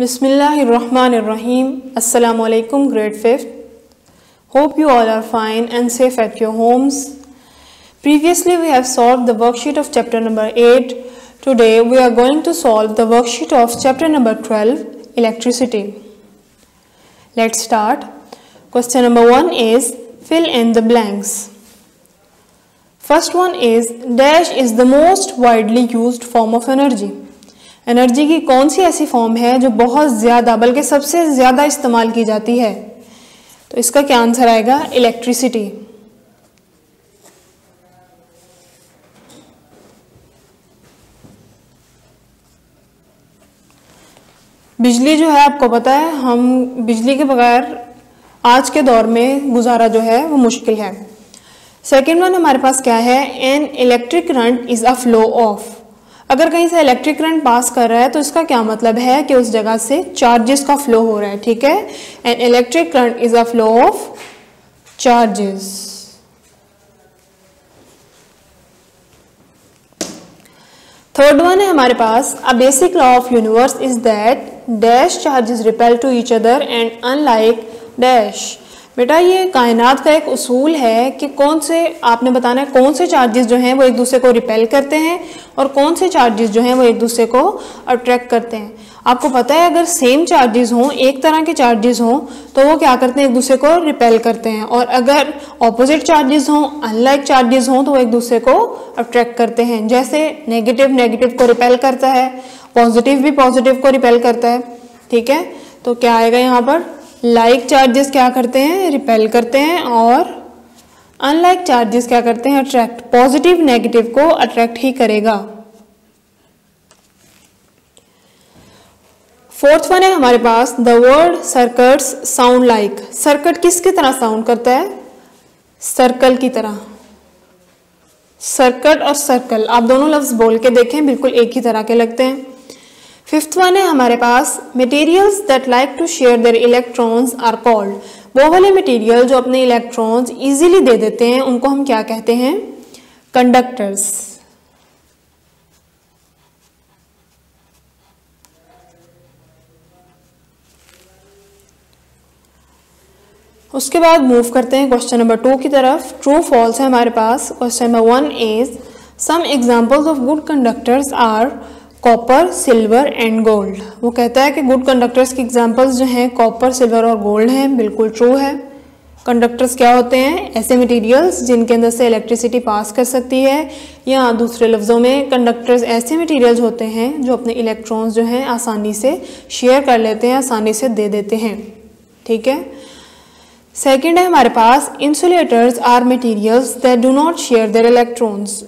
Bismillahirrahmanirrahim. Assalamu alaikum, grade 5th. Hope you all are fine and safe at your homes. Previously we have solved the worksheet of chapter number 8. Today we are going to solve the worksheet of chapter number 12, electricity. Let's start. Question number 1 is fill in the blanks. First one is dash is the most widely used form of energy. Energy की कौन सी ऐसी form है जो बहुत ज़्यादा बल्कि सबसे ज़्यादा इस्तेमाल की जाती है? तो इसका क्या आंसर आएगा? इलेक्ट्रिसिटी। बिजली जो है आपको पता है, हम बिजली के बगैर आज के दौर में गुजारा जो है वो मुश्किल है। सेकेंड वन हमारे पास क्या है? An electric current is a flow of. अगर कहीं से इलेक्ट्रिक करंट पास कर रहा है तो इसका क्या मतलब है कि उस जगह से चार्जेस का फ्लो हो रहा है। ठीक है, and electric current is a flow of charges. Third one है हमारे पास a basic law of universe is that dash charges repel to each other and unlike dash. बेटा ये कायनात का एक उसूल है कि कौन से आपने बताना है कौन से चार्जेस जो हैं वो एक दूसरे को रिपेल करते हैं और कौन से चार्जेस जो हैं वो एक दूसरे को अट्रैक्ट करते हैं। आपको पता है अगर सेम चार्जेस हों, एक तरह के चार्जेस हों, तो वो क्या करते हैं? एक दूसरे को रिपेल करते हैं। और अगर ऑपोजिट चार्जेस हों, अनलाइक चार्जेस हों, तो वो एक दूसरे को अट्रैक्ट करते हैं। जैसे नेगेटिव नेगेटिव को रिपेल करता है, पॉजिटिव भी पॉजिटिव को रिपेल करता है। ठीक है, तो क्या आएगा यहाँ पर? लाइक चार्जेस क्या करते हैं? रिपेल करते हैं, और अनलाइक चार्जेस क्या करते हैं? अट्रैक्ट। पॉजिटिव नेगेटिव को अट्रैक्ट ही करेगा। फोर्थ वन है हमारे पास the word circuits sound like. Circuit किसकी तरह साउंड करता है? सर्कल की तरह। सर्कट और सर्कल आप दोनों लफ्ज बोल के देखें, बिल्कुल एक ही तरह के लगते हैं। फिफ्थ वन है हमारे पास materials that like to share their electrons are called. वो वाले मटेरियल जो अपने इलेक्ट्रॉन्स इजीली दे देते हैं उनको हम क्या कहते हैं? कंडक्टर्स। उसके बाद मूव करते हैं क्वेश्चन नंबर 2 की तरफ। ट्रू फॉल्स है हमारे पास। Question number 1 is some examples of good conductors are copper, silver and gold. वो कहता है कि गुड कंडक्टर्स की एग्जांपल्स जो हैं कॉपर, सिल्वर और गोल्ड हैं। बिल्कुल ट्रू है। कंडक्टर्स क्या होते हैं? ऐसे मटेरियल्स जिनके अंदर से इलेक्ट्रिसिटी पास कर सकती है, या दूसरे लफ्ज़ों में कंडक्टर्स ऐसे मटेरियल्स होते हैं जो अपने इलेक्ट्रॉन्स जो हैं आसानी से शेयर कर लेते हैं, आसानी से दे देते हैं। ठीक है। सेकेंड है हमारे पास insulators are materials that do not share their electrons.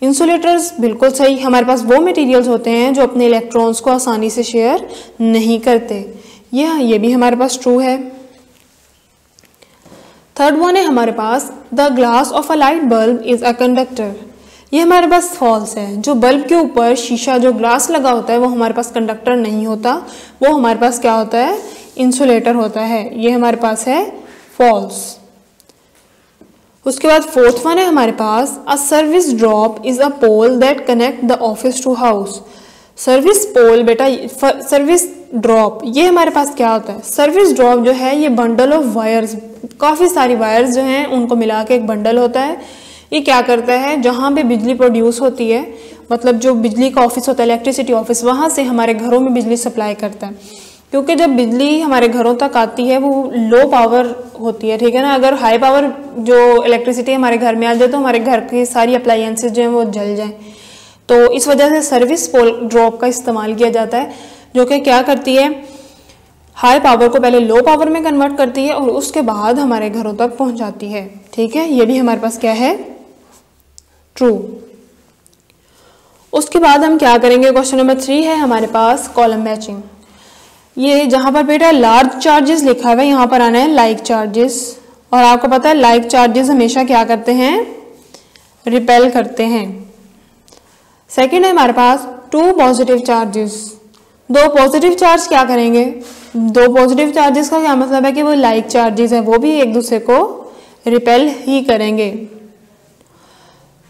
Insulators बिल्कुल सही, हमारे पास वो मटेरियल्स होते हैं जो अपने इलेक्ट्रॉन्स को आसानी से शेयर नहीं करते। ये भी हमारे पास ट्रू है। थर्ड वन है हमारे पास the glass of a light bulb is a conductor. ये हमारे पास फॉल्स है। जो बल्ब के ऊपर शीशा जो ग्लास लगा होता है वो हमारे पास कंडक्टर नहीं होता, वो हमारे पास क्या होता है? इंसुलेटर होता है। ये हमारे पास है फॉल्स। उसके बाद फोर्थ वन है हमारे पास a service drop is a pole that connect the office to house. Service pole बेटा, सर्विस ड्रॉप ये हमारे पास क्या होता है? सर्विस ड्रॉप जो है ये बंडल ऑफ वायर्स, काफ़ी सारी वायर्स जो हैं उनको मिला के एक बंडल होता है। ये क्या करता है? जहाँ पे बिजली प्रोड्यूस होती है, मतलब जो बिजली का ऑफिस होता है, इलेक्ट्रिसिटी ऑफिस, वहाँ से हमारे घरों में बिजली सप्लाई करता है। क्योंकि जब बिजली हमारे घरों तक आती है वो लो पावर होती है। ठीक है ना। अगर हाई पावर जो इलेक्ट्रिसिटी हमारे घर में आ जाए तो हमारे घर की सारी अप्लायंसेस जो हैं वो जल जाएं। तो इस वजह से सर्विस पोल ड्रॉप का इस्तेमाल किया जाता है, जो कि क्या करती है? हाई पावर को पहले लो पावर में कन्वर्ट करती है और उसके बाद हमारे घरों तक पहुंचाती है। ठीक है, ये भी हमारे पास क्या है? ट्रू। उसके बाद हम क्या करेंगे? क्वेश्चन नंबर 3 है हमारे पास कॉलम मैचिंग। ये जहाँ पर बेटा लार्ज चार्जेस लिखा हुआ है यहाँ पर आना है लाइक चार्जेस। और आपको पता है लाइक चार्जेस हमेशा क्या करते हैं? रिपेल करते हैं। सेकंड है हमारे पास 2 पॉजिटिव चार्जेस। 2 पॉजिटिव चार्ज क्या करेंगे? 2 पॉजिटिव चार्जेस का क्या मतलब है कि वो लाइक चार्जेस है, वो भी एक दूसरे को रिपेल ही करेंगे।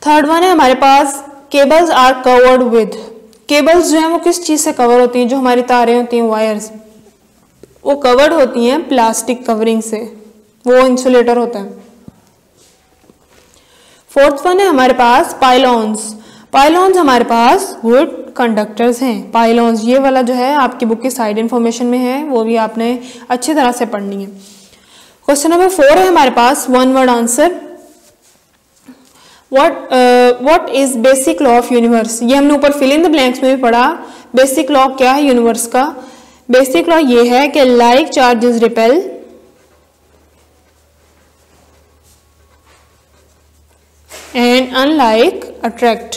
थर्ड वन है हमारे पास cables are covered with. Cables जो हैं वो किस चीज़ से कवर होती हैं, जो हमारी तारें होती हैं वायर्स, वो कवर्ड होती हैं प्लास्टिक कवरिंग से, वो इंसुलेटर होता है। फोर्थ वन है हमारे पास पाइलॉन्स। पाइलॉन्स हमारे पास गुड कंडक्टर्स हैं। पाइलॉन्स ये वाला जो है आपकी बुक की साइड इंफॉर्मेशन में है, वो भी आपने अच्छी तरह से पढ़नी है। क्वेश्चन नंबर 4 है हमारे पास, one word answer. What is basic law of universe. ये हमने ऊपर फिल इन द ब्लैंक्स में भी पढ़ा। बेसिक लॉ क्या है यूनिवर्स का? बेसिक लॉ ये है कि like charges repel and unlike attract.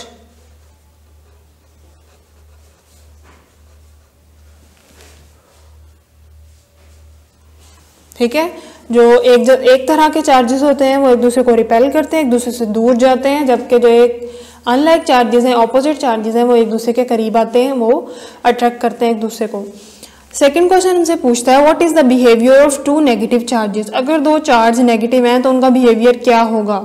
ठीक है, जो एक तरह के चार्जेस होते हैं वो एक दूसरे को रिपेल करते हैं, एक दूसरे से दूर जाते हैं, जबकि जो एक अनलाइक चार्जेस हैं, ऑपोजिट चार्जेस हैं, वो एक दूसरे के करीब आते हैं, वो अट्रैक्ट करते हैं एक दूसरे को। सेकंड क्वेश्चन हमसे पूछता है what is the behaviour of two negative charges. अगर दो चार्ज नेगेटिव हैं तो उनका बिहेवियर क्या होगा?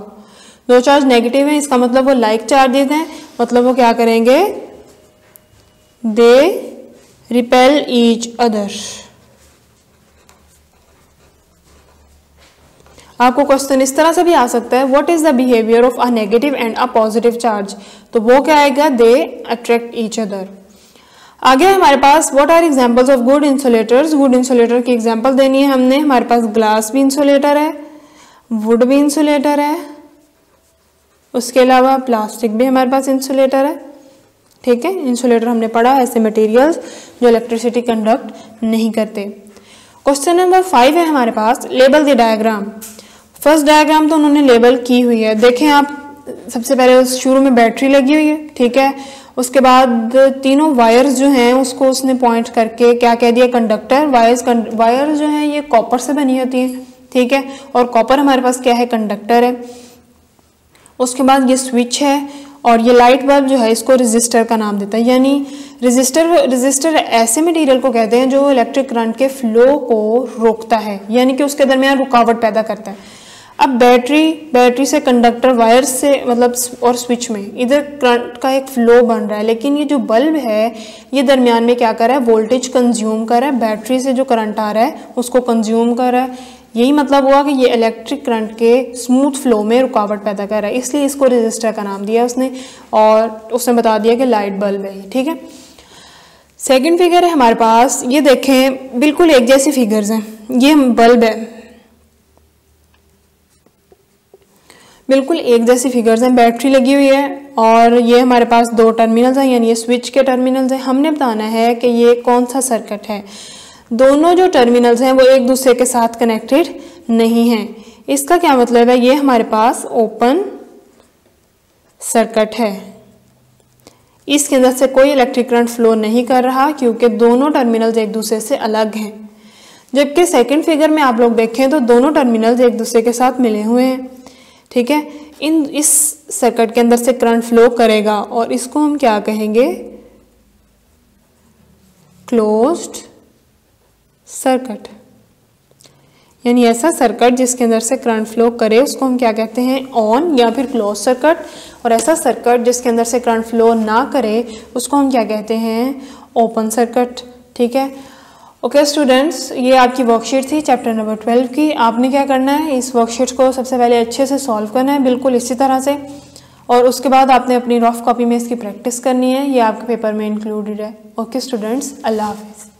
दो चार्ज नेगेटिव हैं, इसका मतलब वो लाइक चार्जेस हैं, मतलब वो क्या करेंगे? They repel each other. आपको क्वेश्चन इस तरह से भी आ सकता है what is the behaviour of a negative and a positive charge, तो वो क्या आएगा? They attract each other. आगे हमारे पास what are examples of good insulators. Good insulator की एग्जांपल देनी है हमने। हमारे पास ग्लास भी इंसुलेटर है, वुड भी इंसुलेटर है, उसके अलावा प्लास्टिक भी हमारे पास इंसुलेटर है। ठीक है, इंसुलेटर हमने पढ़ा ऐसे मटेरियल्स जो इलेक्ट्रिसिटी कंडक्ट नहीं करते। क्वेश्चन नंबर 5 है हमारे पास, label the diagram. First diagram तो उन्होंने लेबल की हुई है। देखें आप, सबसे पहले शुरू में बैटरी लगी हुई है, ठीक है, उसके बाद तीनों वायर्स जो हैं उसको उसने पॉइंट करके क्या कह दिया? कंडक्टर। वायर जो हैं ये कॉपर से बनी होती हैं, ठीक है, और कॉपर हमारे पास क्या है? कंडक्टर है। उसके बाद ये स्विच है, और ये लाइट बल्ब जो है इसको रेजिस्टर का नाम देता है। यानी रेजिस्टर ऐसे मटेरियल को कहते हैं जो इलेक्ट्रिक करंट के फ्लो को रोकता है, यानी कि उसके दरमियान रुकावट पैदा करता है। अब बैटरी से कंडक्टर, वायर से मतलब और स्विच में इधर करंट का एक फ्लो बन रहा है, लेकिन ये जो बल्ब है ये दरमियान में क्या कर रहा है? वोल्टेज कंज्यूम कर रहा है, बैटरी से जो करंट आ रहा है उसको कंज्यूम कर रहा है। यही मतलब हुआ कि ये इलेक्ट्रिक करंट के स्मूथ फ्लो में रुकावट पैदा कर रहा है, इसलिए इसको रेजिस्टर का नाम दिया उसने, और उसने बता दिया कि लाइट बल्ब है। ठीक है, सेकंड फिगर है हमारे पास, ये देखें बिल्कुल एक जैसी फिगर्स हैं। ये बल्ब है, बिल्कुल एक जैसी फिगर्स हैं, बैटरी लगी हुई है, और ये हमारे पास दो टर्मिनल्स हैं, यानी ये स्विच के टर्मिनल्स हैं। हमने बताना है कि ये कौन सा सर्किट है। दोनों जो टर्मिनल्स हैं वो एक दूसरे के साथ कनेक्टेड नहीं हैं। इसका क्या मतलब है? ये हमारे पास ओपन सर्किट है, इसके अंदर से कोई इलेक्ट्रिक करंट फ्लो नहीं कर रहा क्योंकि दोनों टर्मिनल्स एक दूसरे से अलग हैं। जबकि सेकंड फिगर में आप लोग देखें तो दोनों टर्मिनल्स एक दूसरे के साथ मिले हुए हैं। ठीक है, इस सर्किट के अंदर से करंट फ्लो करेगा, और इसको हम क्या कहेंगे? Closed circuit. यानी ऐसा सर्किट जिसके अंदर से करंट फ्लो करे उसको हम क्या कहते हैं? ऑन या फिर क्लोज सर्किट। और ऐसा सर्किट जिसके अंदर से करंट फ्लो ना करे उसको हम क्या कहते हैं? Open circuit. ठीक है, ओके स्टूडेंट्स, ये आपकी वर्कशीट थी चैप्टर नंबर 12 की। आपने क्या करना है? इस वर्कशीट को सबसे पहले अच्छे से सॉल्व करना है, बिल्कुल इसी तरह से, और उसके बाद आपने अपनी रफ कॉपी में इसकी प्रैक्टिस करनी है। ये आपके पेपर में इंक्लूडेड है। ओके स्टूडेंट्स, अल्लाह हाफिज़।